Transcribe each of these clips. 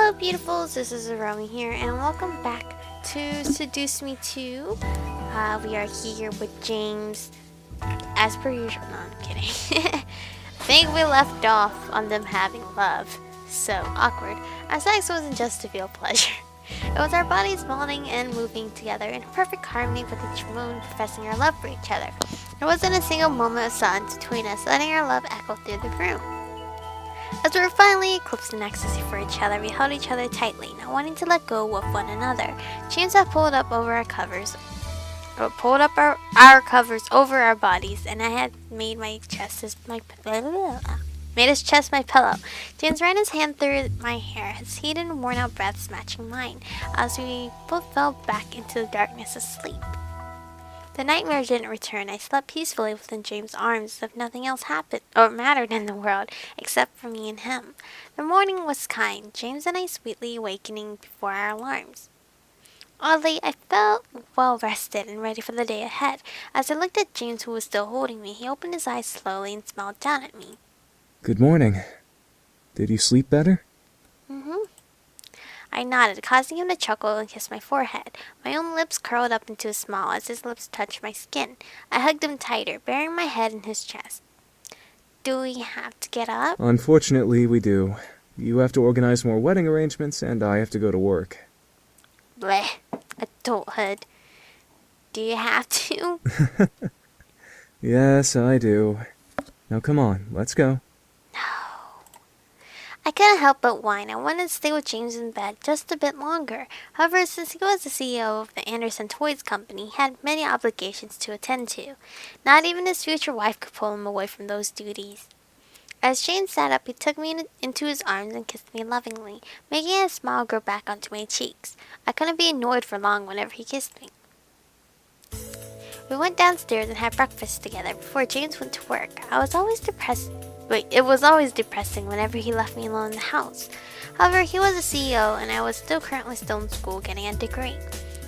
Hello beautifuls, this is Aromie here and welcome back to Seduce Me 2. We are here with James as per usual. No, I'm kidding. I think we left off on them having love. So awkward. Our sex wasn't just to feel pleasure. It was our bodies bonding and moving together in perfect harmony with each moon professing our love for each other. There wasn't a single moment of silence between us, letting our love echo through the room. As we were finally eclipsed in ecstasy for each other, we held each other tightly, not wanting to let go of one another. James had pulled up our covers over our bodies, and I had made his chest my pillow. James ran his hand through my hair, his heated and worn-out breaths matching mine, as we both fell back into the darkness asleep. The nightmare didn't return. I slept peacefully within James' arms as if nothing else happened or mattered in the world except for me and him. The morning was kind, James and I sweetly awakening before our alarms. Oddly, I felt well rested and ready for the day ahead. As I looked at James, who was still holding me, he opened his eyes slowly and smiled down at me. Good morning. Did you sleep better? I nodded, causing him to chuckle and kiss my forehead. My own lips curled up into a smile as his lips touched my skin. I hugged him tighter, burying my head in his chest. Do we have to get up? Unfortunately, we do. You have to organize more wedding arrangements, and I have to go to work. Bleh. Adulthood. Do you have to? Yes, I do. Now come on, let's go. I couldn't help but whine. I wanted to stay with James in bed just a bit longer. However, since he was the CEO of the Anderson Toys Company, he had many obligations to attend to. Not even his future wife could pull him away from those duties. As James sat up, he took me into his arms and kissed me lovingly, making a smile grow back onto my cheeks. I couldn't be annoyed for long whenever he kissed me. We went downstairs and had breakfast together before James went to work. It was always depressing whenever he left me alone in the house. However, he was a CEO and I was currently still in school getting a degree.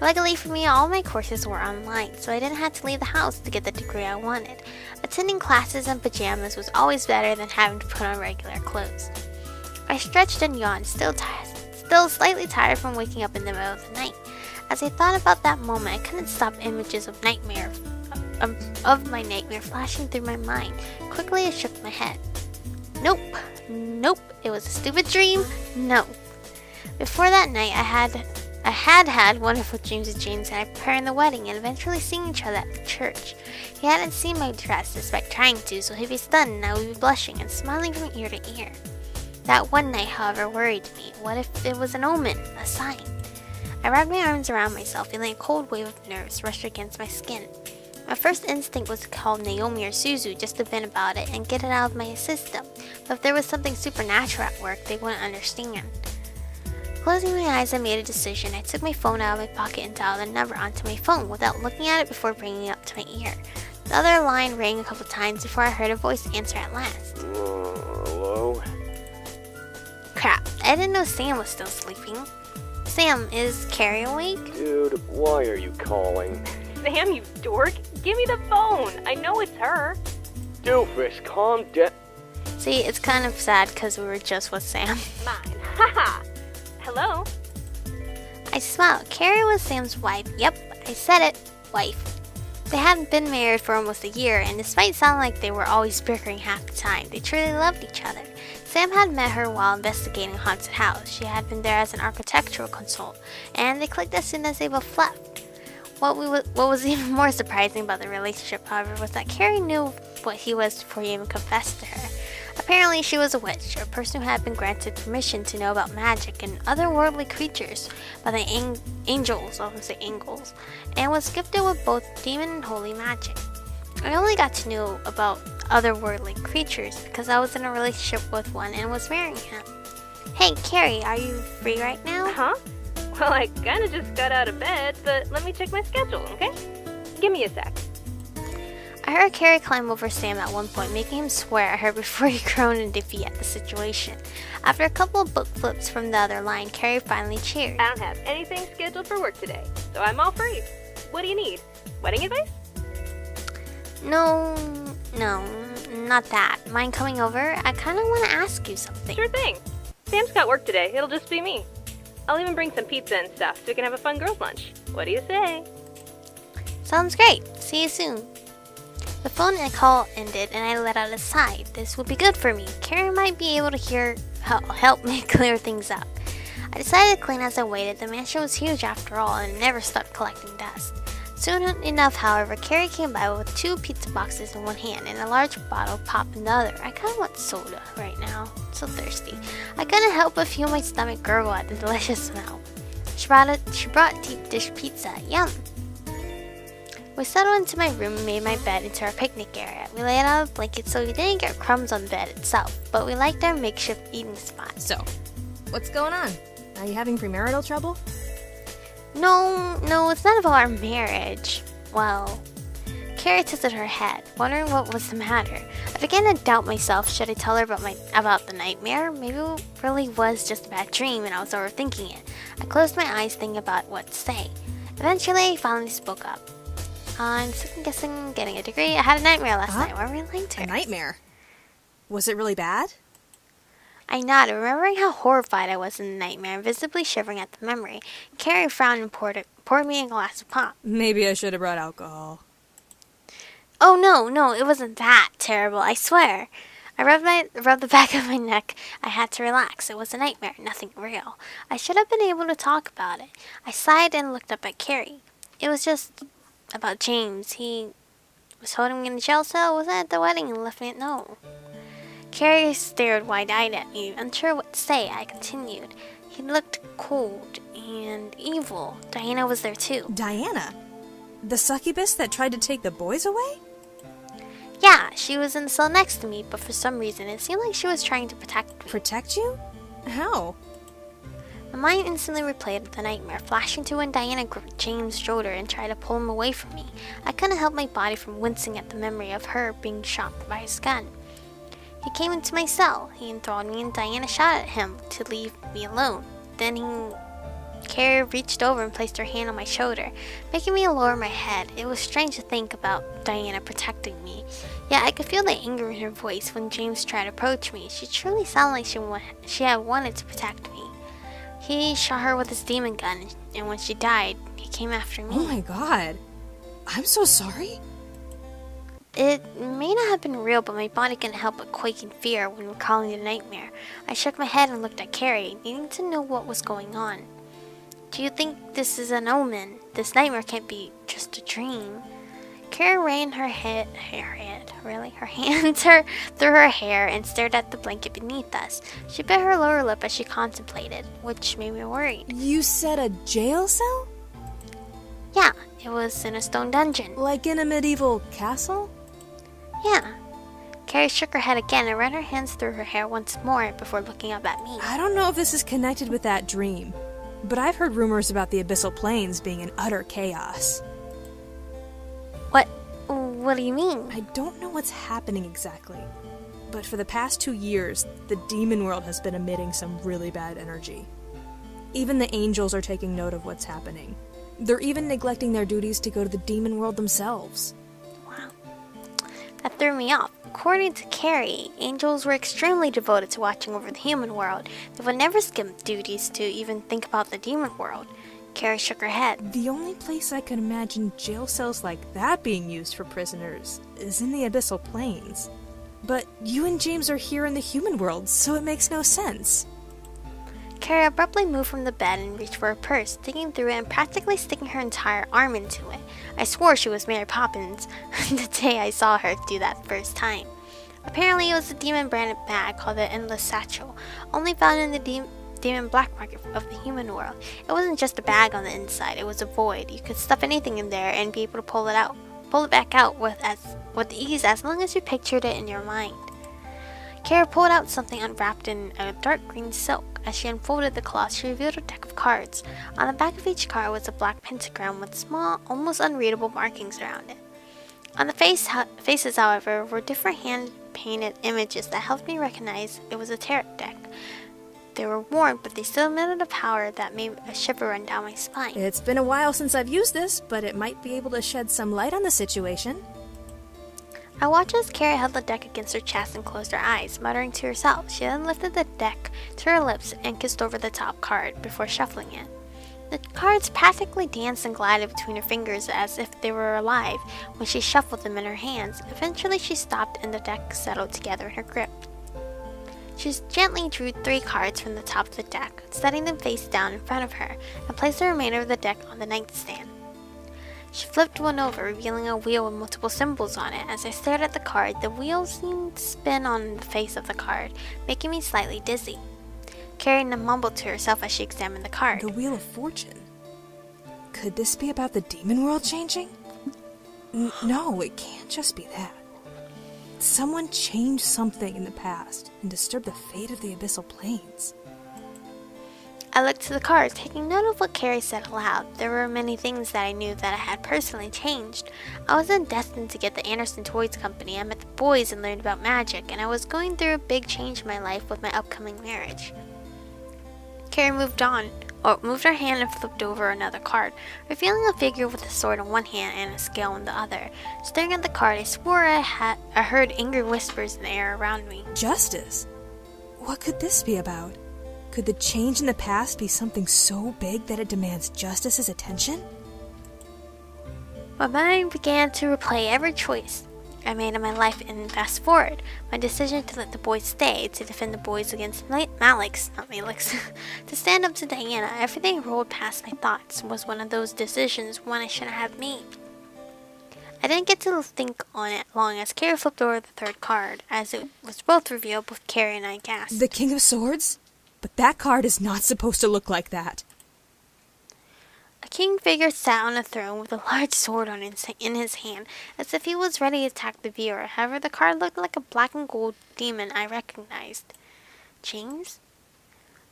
Luckily for me, all my courses were online, so I didn't have to leave the house to get the degree I wanted. Attending classes in pajamas was always better than having to put on regular clothes. I stretched and yawned, still slightly tired from waking up in the middle of the night. As I thought about that moment, I couldn't stop images of my nightmare flashing through my mind. Quickly, I shook my head. Nope. It was a stupid dream. No. Before that night, I had wonderful dreams of James and I preparing the wedding and eventually seeing each other at the church. He hadn't seen my dress despite trying to, so he'd be stunned and I would be blushing and smiling from ear to ear. That one night, however, worried me. What if it was an omen, a sign? I wrapped my arms around myself, feeling a cold wave of nerves rush against my skin. My first instinct was to call Naomi or Suzu just to vent about it and get it out of my system, but if there was something supernatural at work, they wouldn't understand. Closing my eyes, I made a decision. I took my phone out of my pocket and dialed the number onto my phone without looking at it before bringing it up to my ear. The other line rang a couple times before I heard a voice answer at last. Hello? Crap, I didn't know Sam was still sleeping. Sam, is Carrie awake? Dude, why are you calling? Sam, you dork! Give me the phone! I know it's her! Doofus, calm down. See, it's kind of sad because we were just with Sam. Mine. Haha! Hello? I smiled. Carrie was Sam's wife. Yep, I said it. Wife. They hadn't been married for almost a year, and despite sounding like they were always bickering half the time, they truly loved each other. Sam had met her while investigating a haunted house. She had been there as an architectural consultant, and they clicked as soon as they both left. What was even more surprising about the relationship, however, was that Carrie knew what he was before he even confessed to her. Apparently, she was a witch, a person who had been granted permission to know about magic and otherworldly creatures by the angels, and was gifted with both demon and holy magic. I only got to know about otherworldly creatures because I was in a relationship with one and was marrying him. Hey, Carrie, are you free right now? Huh? Well, I kinda just got out of bed, but let me check my schedule, okay? Give me a sec. I heard Carrie climb over Sam at one point, making him swear at her before he groaned in defeat at the situation. After a couple of book flips from the other line, Carrie finally cheered. I don't have anything scheduled for work today, so I'm all free. What do you need? Wedding advice? No, not that. Mind coming over? I kinda wanna ask you something. Sure thing. Sam's got work today. It'll just be me. I'll even bring some pizza and stuff so we can have a fun girls' lunch. What do you say? Sounds great. See you soon. The phone call ended and I let out a sigh. This would be good for me. Carrie might be able to help me clear things up. I decided to clean as I waited. The mansion was huge after all and never stopped collecting dust. Soon enough, however, Carrie came by with 2 pizza boxes in one hand and a large bottle of pop in the other. I kind of want soda right now. So thirsty. I couldn't help but feel my stomach gurgle at the delicious smell. She brought deep dish pizza. Yum! We settled into my room and made my bed into our picnic area. We laid out a blanket so we didn't get crumbs on the bed itself, but we liked our makeshift eating spot. So, what's going on? Are you having premarital trouble? No, it's not about our marriage. Well, Carrie tilted her head, wondering what was the matter. I began to doubt myself. Should I tell her about the nightmare? Maybe it really was just a bad dream and I was overthinking it. I closed my eyes thinking about what to say. Eventually, I finally spoke up. I'm second guessing getting a degree. I had a nightmare last night. I really liked her. A nightmare? Was it really bad? I nodded, remembering how horrified I was in the nightmare and visibly shivering at the memory. Carrie frowned and poured me a glass of pop. Maybe I should have brought alcohol. Oh, no, it wasn't that terrible, I swear. I rubbed the back of my neck. I had to relax. It was a nightmare, nothing real. I should have been able to talk about it. I sighed and looked up at Carrie. It was just about James. He was holding me in a jail cell, wasn't at the wedding, and left me at no. Carrie stared wide-eyed at me, unsure what to say. I continued. He looked cold and evil. Diana was there too. Diana? The succubus that tried to take the boys away? Yeah, she was in the cell next to me, but for some reason it seemed like she was trying to protect me. Protect you? How? My mind instantly replayed the nightmare, flashing to when Diana gripped James' shoulder and tried to pull him away from me. I couldn't help my body from wincing at the memory of her being shot by his gun. He came into my cell. He enthralled me and Diana shot at him to leave me alone. Then Carrie reached over and placed her hand on my shoulder, making me lower my head. It was strange to think about Diana protecting me. Yet I could feel the anger in her voice when James tried to approach me. She truly sounded like she had wanted to protect me. He shot her with his demon gun, and when she died, he came after me. Oh my god. I'm so sorry. It may not have been real, but my body couldn't help but quake in fear when recalling the nightmare. I shook my head and looked at Carrie, needing to know what was going on. Do you think this is an omen? This nightmare can't be just a dream. Carrie ran her hand through her hair and stared at the blanket beneath us. She bit her lower lip as she contemplated, which made me worried. You said a jail cell? Yeah, it was in a stone dungeon. Like in a medieval castle? Yeah. Carrie shook her head again and ran her hands through her hair once more before looking up at me. I don't know if this is connected with that dream, but I've heard rumors about the abyssal planes being in utter chaos. What do you mean? I don't know what's happening exactly, but for the past 2 years, the demon world has been emitting some really bad energy. Even the angels are taking note of what's happening. They're even neglecting their duties to go to the demon world themselves. Wow. That threw me off. According to Carrie, angels were extremely devoted to watching over the human world. They would never skip duties to even think about the demon world. Carrie shook her head. The only place I could imagine jail cells like that being used for prisoners is in the abyssal planes. But you and James are here in the human world, so it makes no sense. Carrie abruptly moved from the bed and reached for her purse, digging through it and practically sticking her entire arm into it. I swore she was Mary Poppins the day I saw her do that first time. Apparently it was a demon-branded bag called the Endless Satchel, only found in the demon black market of the human world. It wasn't just a bag on the inside, it was a void. You could stuff anything in there and be able to pull it back out with ease as long as you pictured it in your mind. Carrie pulled out something unwrapped in a dark green silk. As she unfolded the cloth, she revealed a deck of cards. On the back of each card was a black pentagram with small, almost unreadable markings around it. On the faces, however, were different hand-painted images that helped me recognize it was a tarot deck. They were worn, but they still emitted a power that made a shiver run down my spine. It's been a while since I've used this, but it might be able to shed some light on the situation. I watched as Carrie held the deck against her chest and closed her eyes, muttering to herself. She then lifted the deck to her lips and kissed over the top card before shuffling it. The cards practically danced and glided between her fingers as if they were alive when she shuffled them in her hands. Eventually she stopped and the deck settled together in her grip. She gently drew 3 cards from the top of the deck, setting them face down in front of her, and placed the remainder of the deck on the nightstand. She flipped one over, revealing a wheel with multiple symbols on it. As I stared at the card, the wheel seemed to spin on the face of the card, making me slightly dizzy. Carrie mumbled to herself as she examined the card. The Wheel of Fortune. Could this be about the demon world changing? No, it can't just be that. Someone changed something in the past and disturbed the fate of the abyssal planes. I looked to the cards, taking note of what Carrie said aloud. There were many things that I knew that I had personally changed. I wasn't destined to get the Anderson Toys Company. I met the boys and learned about magic, and I was going through a big change in my life with my upcoming marriage. Carrie moved her hand and flipped over another card, revealing a figure with a sword in one hand and a scale in the other. Staring at the card, I swore I heard angry whispers in the air around me. Justice? What could this be about? Could the change in the past be something so big that it demands justice's attention? My mind began to replay every choice I made in my life and fast forward. My decision to let the boys stay, to defend the boys against Malix, to stand up to Diana. Everything rolled past my thoughts. Was one of those decisions one I shouldn't have made. I didn't get to think on it long as Carrie flipped over the 3rd card, as it was both revealed. Both Carrie and I gasped. The King of Swords? But that card is not supposed to look like that. A king figure sat on a throne with a large sword in his hand, as if he was ready to attack the viewer. However, the card looked like a black and gold demon I recognized. James?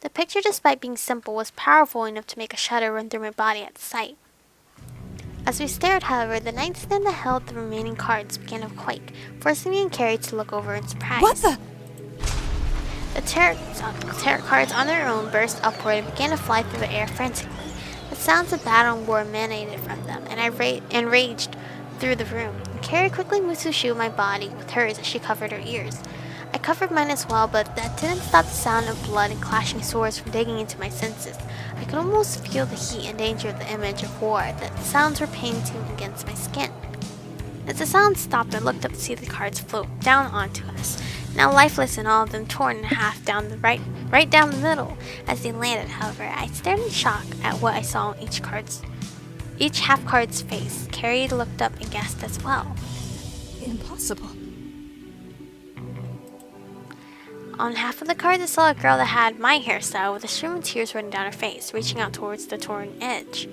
The picture, despite being simple, was powerful enough to make a shudder run through my body at the sight. As we stared, however, the nightstand that held the remaining cards began to quake, forcing me and Carrie to look over in surprise. What the? The tarot cards on their own burst upward and began to fly through the air frantically. The sounds of battle and war emanated from them, and I raged through the room. Carrie quickly moved to shield my body with hers as she covered her ears. I covered mine as well, but that didn't stop the sound of blood and clashing swords from digging into my senses. I could almost feel the heat and danger of the image of war that the sounds were painting against my skin. As the sound stopped, I looked up to see the cards float down onto us, now lifeless and all of them torn in half down the right down the middle. As they landed, however, I stared in shock at what I saw on each half card's face. Carrie looked up and gasped as well. Impossible. On half of the cards, I saw a girl that had my hairstyle with a stream of tears running down her face, reaching out towards the torn edge.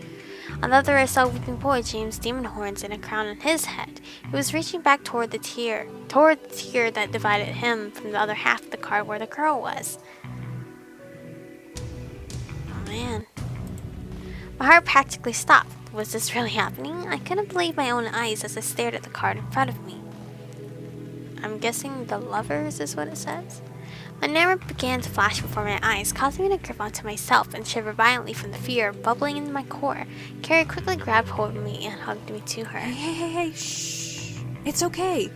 On the other, I saw a weeping boy, James demon horns and a crown on his head. He was reaching back toward the tier that divided him from the other half of the card where the girl was. Oh man. My heart practically stopped. Was this really happening? I couldn't believe my own eyes as I stared at the card in front of me. I'm guessing the lovers is what it says. My name began to flash before my eyes, causing me to grip onto myself and shiver violently from the fear bubbling in my core. Carrie quickly grabbed hold of me and hugged me to her. Hey, shh. It's okay.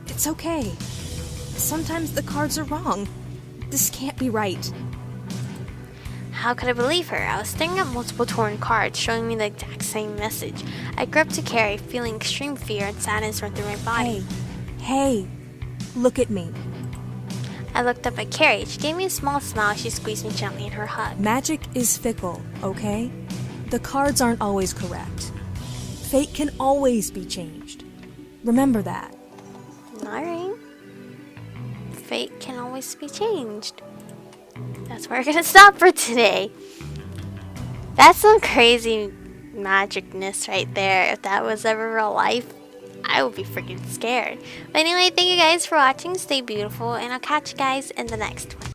It's okay. Sometimes the cards are wrong. This can't be right. How could I believe her? I was staring at multiple torn cards, showing me the exact same message. I gripped to Carrie, feeling extreme fear and sadness run through my body. Hey, look at me. I looked up at Carrie. She gave me a small smile as she squeezed me gently in her hug. Magic is fickle, okay? The cards aren't always correct. Fate can always be changed. Remember that. Alright. Fate can always be changed. That's where we're gonna stop for today. That's some crazy magicness right there. If that was ever real life, I would be freaking scared. But anyway, thank you guys for watching. Stay beautiful, and I'll catch you guys in the next one.